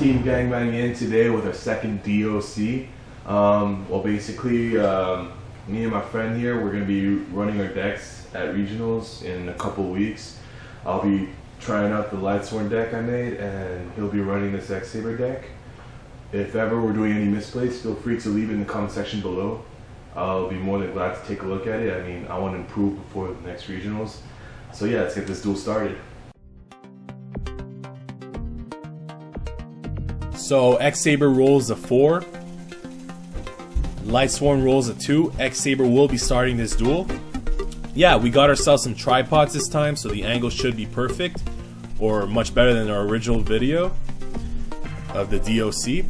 TeamGangBang in today with our second DOC. Well, basically, me and my friend here, we're going to be running our decks at regionals in a couple weeks. I'll be trying out the Lightsworn deck I made, and he'll be running this X-Saber deck. If ever we're doing any misplays, feel free to leave it in the comment section below. I'll be more than glad to take a look at it. I mean, I want to improve before the next regionals. So yeah, let's get this duel started. So X-Saber rolls a 4, Lightsworn rolls a 2. X-Saber will be starting this duel. Yeah, we got ourselves some tripods this time, so the angle should be perfect, or much better than our original video of the DOC.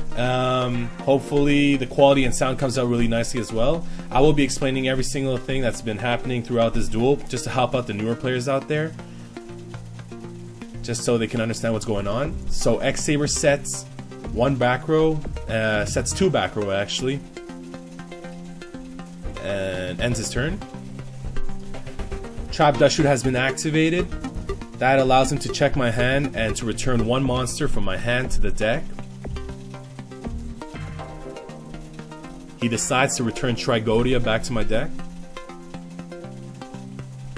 Hopefully the quality and sound comes out really nicely as well. I will be explaining every single thing that's been happening throughout this duel, just to help out the newer players out there, just so they can understand what's going on. So X-Saber sets one back row, sets two back row actually, and ends his turn. Trap Dust Shoot has been activated. That allows him to check my hand and to return one monster from my hand to the deck. He decides to return Trigodia back to my deck.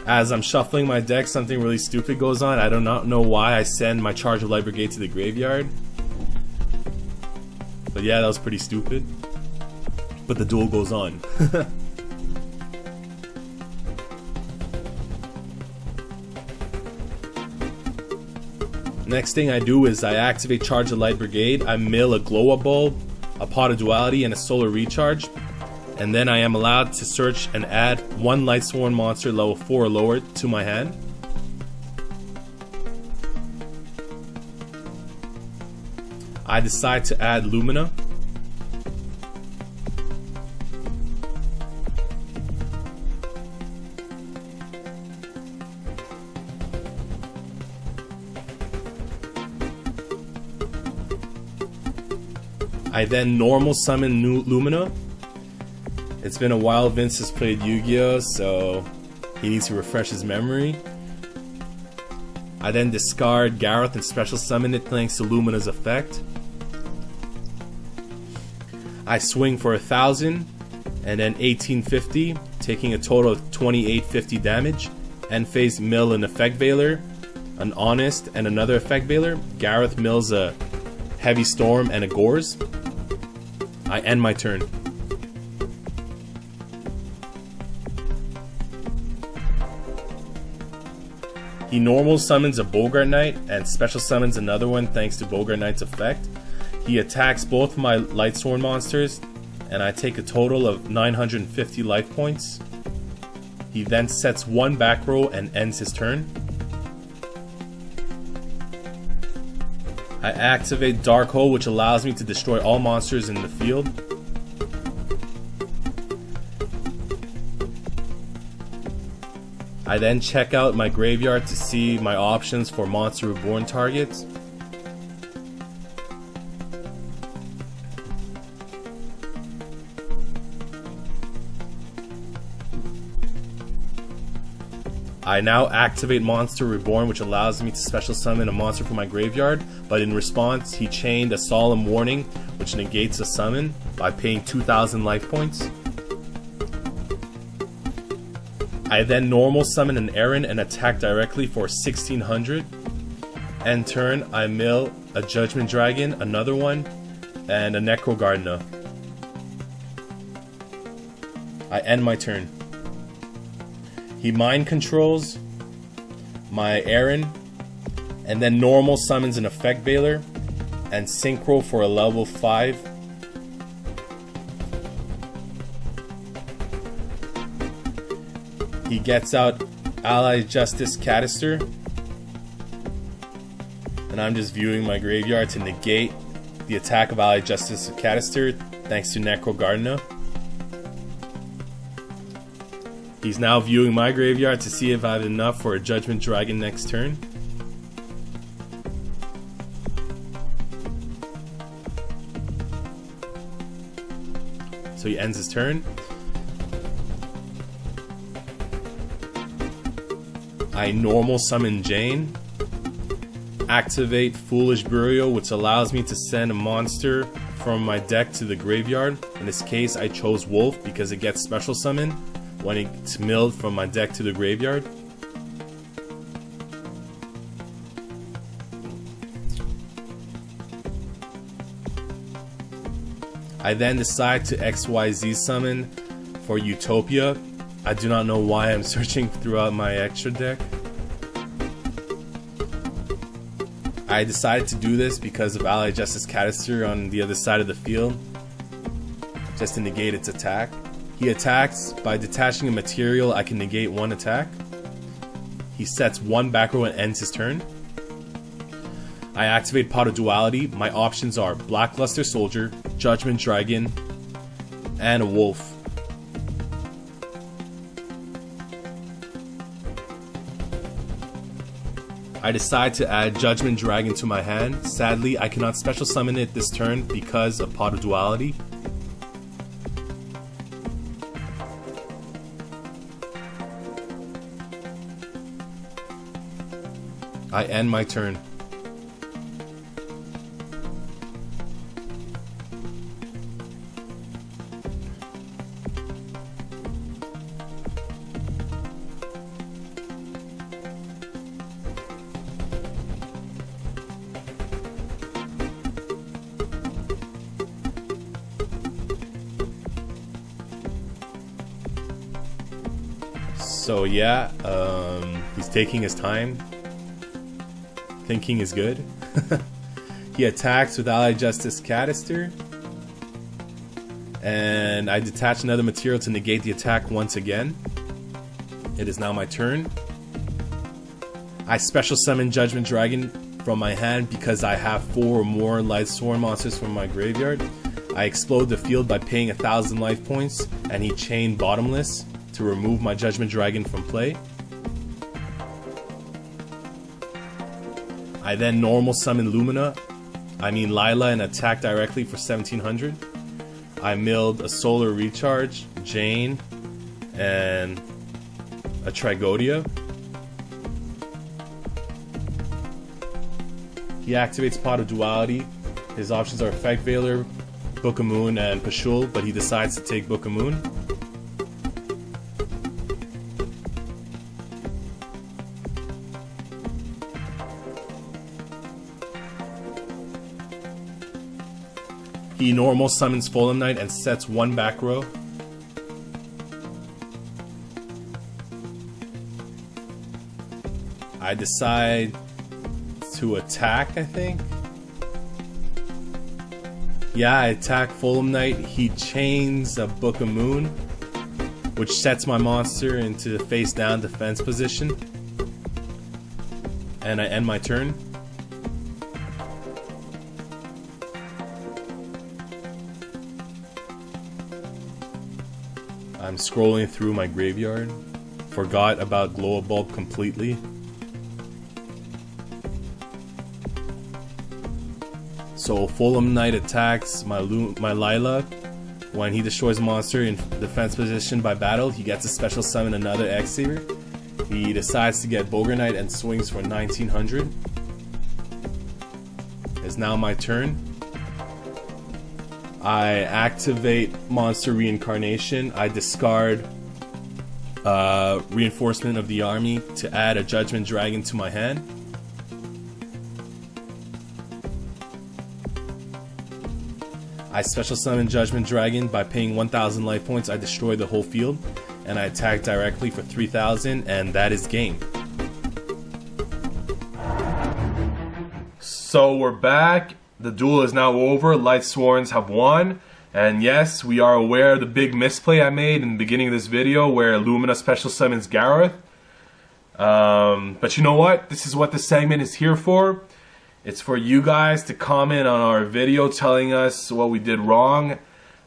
As I'm shuffling my deck, something really stupid goes on. I do not know why I send my Charge of Light Brigade to the graveyard. But yeah, that was pretty stupid. But the duel goes on. Next thing I do is I activate Charge of Light Brigade. I mill a Glow-Up Bulb, a Pot of Duality, and a Solar Recharge. And then I am allowed to search and add one Lightsworn monster level 4 or lower to my hand. I decide to add Lumina. I then normal summon new Lumina. It's been a while Vince has played Yu-Gi-Oh, so he needs to refresh his memory. I then discard Gareth and special summon it thanks to Lumina's effect. I swing for 1,000 and then 1850, taking a total of 2850 damage. End phase mill an Effect Veiler, an Honest, and another Effect Veiler. Gareth mills a Heavy Storm and a Gores. I end my turn. He normal summons a Bogart Knight and special summons another one thanks to Bogart Knight's effect. He attacks both my Lightsworn monsters, and I take a total of 950 life points. He then sets one back row and ends his turn. I activate Dark Hole, which allows me to destroy all monsters in the field. I then check out my graveyard to see my options for Monster Reborn targets. I now activate Monster Reborn, which allows me to special summon a monster from my graveyard, but in response he chained a Solemn Warning, which negates a summon by paying 2,000 life points. I then normal summon an Aaron and attack directly for 1,600. End turn, I mill a Judgment Dragon, another one, and a Necro Gardener. I end my turn. He mind controls my Aaron, and then normal summons an Effect Veiler and Synchro for a level 5. He gets out Allied Justice Canister, and I'm just viewing my graveyard to negate the attack of Allied Justice Canister thanks to Necro Gardener. He's now viewing my graveyard to see if I have enough for a Judgment Dragon next turn. So he ends his turn. I normal summon Jane, activate Foolish Burial, which allows me to send a monster from my deck to the graveyard. In this case, I chose Wolf because it gets special summon when it's milled from my deck to the graveyard. I then decide to XYZ summon for Utopia. I do not know why I'm searching throughout my extra deck. I decided to do this because of Allied Justice Canister on the other side of the field, just to negate its attack. He attacks by detaching a material. I can negate one attack. He sets one back row and ends his turn. I activate Pot of Duality. My options are Blackluster Soldier, Judgment Dragon, and a Wolf. I decide to add Judgment Dragon to my hand. Sadly, I cannot special summon it this turn because of Pot of Duality. I end my turn. So yeah, he's taking his time. Thinking is good. He attacks with Allied Justice Canister. And I detach another material to negate the attack once again. It is now my turn. I special summon Judgment Dragon from my hand because I have 4 or more Lightsworn monsters from my graveyard. I explode the field by paying 1,000 life points, and he chained Bottomless to remove my Judgment Dragon from play. I then normal summon Lila, and attack directly for 1700. I milled a Solar Recharge, Jane, and a Trigodia. He activates Pot of Duality. His options are Effect Veiler, Book of Moon, and Pashul, but he decides to take Book of Moon. He normal summons Fulham Knight and sets one back row. I decide to attack, I think. Yeah, I attack Fulham Knight. He chains a Book of Moon, which sets my monster into face down defense position. And I end my turn. I'm scrolling through my graveyard. Forgot about Glow Bulb completely. So Fulham Knight attacks my Lila. When he destroys a monster in defense position by battle, he gets to special summon another X-Saber. He decides to get Boger Knight and swings for 1900. It's now my turn. I activate Monster Reincarnation. I discard Reinforcement of the Army to add a Judgment Dragon to my hand. I special summon Judgment Dragon. By paying 1,000 life points, I destroy the whole field, and I attack directly for 3,000, and that is game. So we're back. The duel is now over. Lightsworns have won. And yes, we are aware of the big misplay I made in the beginning of this video where Lumina special summons Gareth. But you know what? This is what this segment is here for. It's for you guys to comment on our video telling us what we did wrong.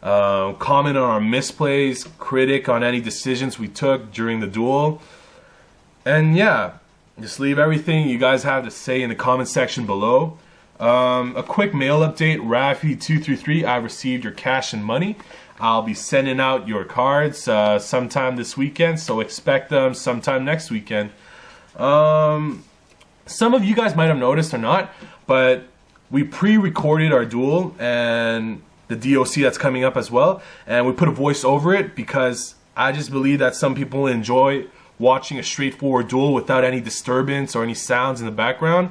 Comment on our misplays. Critic on any decisions we took during the duel. And yeah, just leave everything you guys have to say in the comment section below. A quick mail update, Rafi233, I received your cash and money. I'll be sending out your cards sometime this weekend, so expect them sometime next weekend. some of you guys might have noticed or not, but we pre-recorded our duel and the DOC that's coming up as well, and we put a voice over it because I just believe that some people enjoy watching a straightforward duel without any disturbance or any sounds in the background.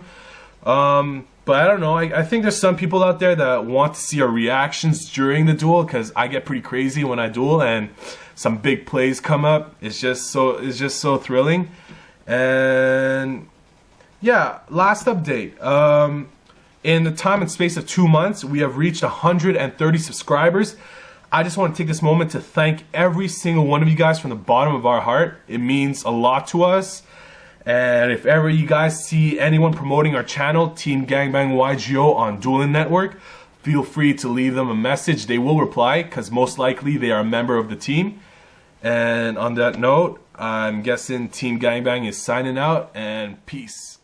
But I don't know, I think there's some people out there that want to see our reactions during the duel, because I get pretty crazy when I duel and some big plays come up. It's just so thrilling. And yeah, last update. In the time and space of 2 months, we have reached 130 subscribers. I just want to take this moment to thank every single one of you guys from the bottom of our heart. It means a lot to us. And if ever you guys see anyone promoting our channel, TeamGangBang YGO on Duel Network, feel free to leave them a message. They will reply, because most likely they are a member of the team. And on that note, I'm guessing TeamGangBang is signing out, and peace.